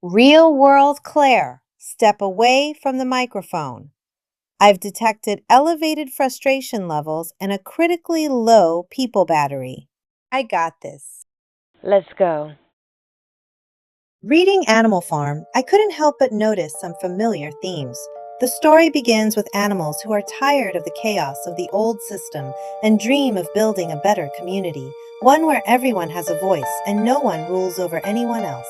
Real world Claire, step away from the microphone. I've detected elevated frustration levels and a critically low people battery. I got this. Let's go. Reading Animal Farm, I couldn't help but notice some familiar themes. The story begins with animals who are tired of the chaos of the old system and dream of building a better community, one where everyone has a voice and no one rules over anyone else.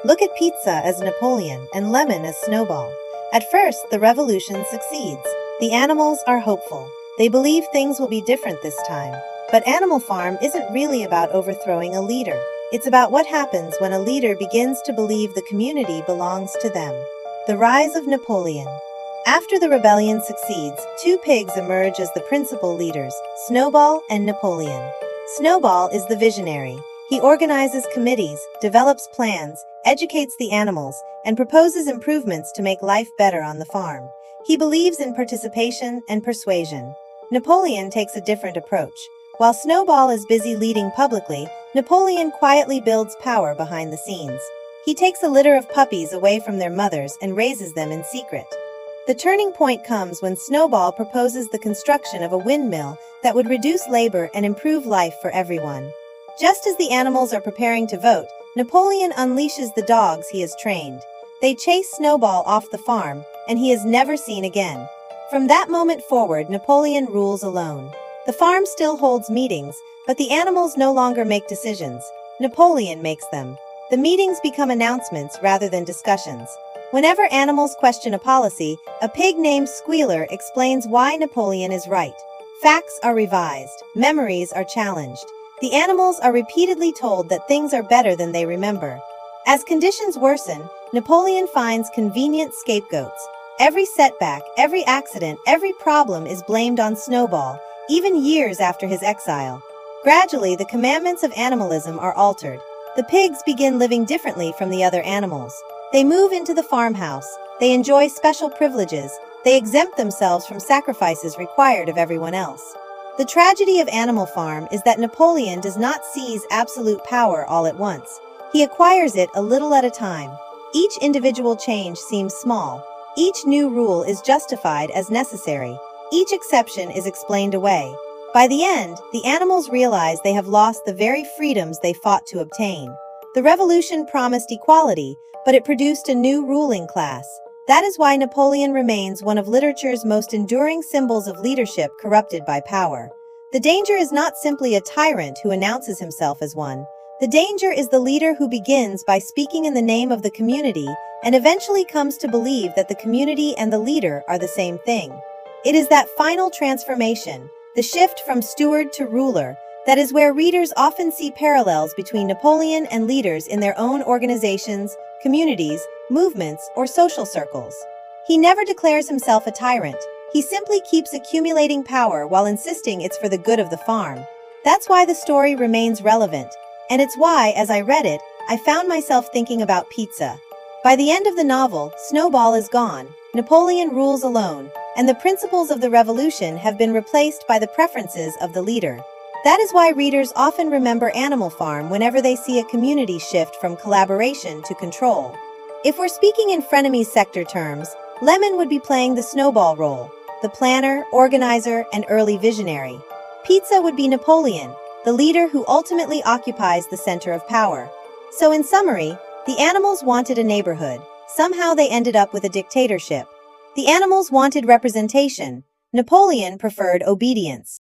Look at Pizza as Napoleon and Lemon as Snowball. At first, the revolution succeeds. The animals are hopeful. They believe things will be different this time. But Animal Farm isn't really about overthrowing a leader. It's about what happens when a leader begins to believe the community belongs to them. The rise of Napoleon. After the rebellion succeeds, two pigs emerge as the principal leaders, Snowball and Napoleon. Snowball is the visionary. He organizes committees, develops plans, educates the animals, and proposes improvements to make life better on the farm. He believes in participation and persuasion. Napoleon takes a different approach. While Snowball is busy leading publicly, Napoleon quietly builds power behind the scenes. He takes a litter of puppies away from their mothers and raises them in secret. The turning point comes when Snowball proposes the construction of a windmill that would reduce labor and improve life for everyone. Just as the animals are preparing to vote, Napoleon unleashes the dogs he has trained. They chase Snowball off the farm, and he is never seen again. From that moment forward, Napoleon rules alone. The farm still holds meetings, but the animals no longer make decisions. Napoleon makes them. The meetings become announcements rather than discussions. Whenever animals question a policy, a pig named Squealer explains why Napoleon is right. Facts are revised. Memories are challenged. The animals are repeatedly told that things are better than they remember. As conditions worsen, Napoleon finds convenient scapegoats. Every setback, every accident, every problem is blamed on Snowball, even years after his exile. Gradually, the commandments of animalism are altered. The pigs begin living differently from the other animals. They move into the farmhouse. They enjoy special privileges. They exempt themselves from sacrifices required of everyone else. The tragedy of Animal Farm is that Napoleon does not seize absolute power all at once. He acquires it a little at a time. Each individual change seems small. Each new rule is justified as necessary. Each exception is explained away. By the end, the animals realize they have lost the very freedoms they fought to obtain. The revolution promised equality, but it produced a new ruling class. That is why Napoleon remains one of literature's most enduring symbols of leadership corrupted by power. The danger is not simply a tyrant who announces himself as one. The danger is the leader who begins by speaking in the name of the community and eventually comes to believe that the community and the leader are the same thing. It is that final transformation, the shift from steward to ruler, that is where readers often see parallels between Napoleon and leaders in their own organizations, communities, movements, or social circles. He never declares himself a tyrant. He simply keeps accumulating power while insisting it's for the good of the farm. That's why the story remains relevant. And it's why, as I read it, I found myself thinking about pizza. By the end of the novel, Snowball is gone, Napoleon rules alone, and the principles of the revolution have been replaced by the preferences of the leader. That is why readers often remember Animal Farm whenever they see a community shift from collaboration to control. If we're speaking in Frenemy Sector terms, Lemon would be playing the Snowball role, the planner, organizer, and early visionary. Pizza would be Napoleon, the leader who ultimately occupies the center of power. So in summary, the animals wanted a neighborhood. Somehow they ended up with a dictatorship. The animals wanted representation. Napoleon preferred obedience.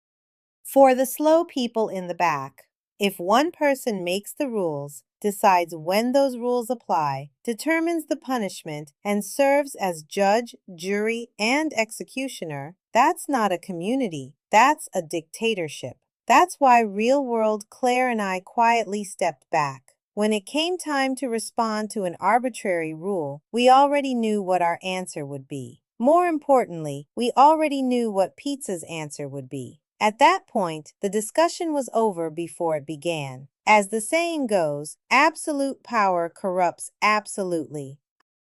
For the slow people in the back, if one person makes the rules, decides when those rules apply, determines the punishment, and serves as judge, jury, and executioner, that's not a community. That's a dictatorship. That's why real-world Claire and I quietly stepped back. When it came time to respond to an arbitrary rule, we already knew what our answer would be. More importantly, we already knew what Pizza's answer would be. At that point, the discussion was over before it began. As the saying goes, absolute power corrupts absolutely.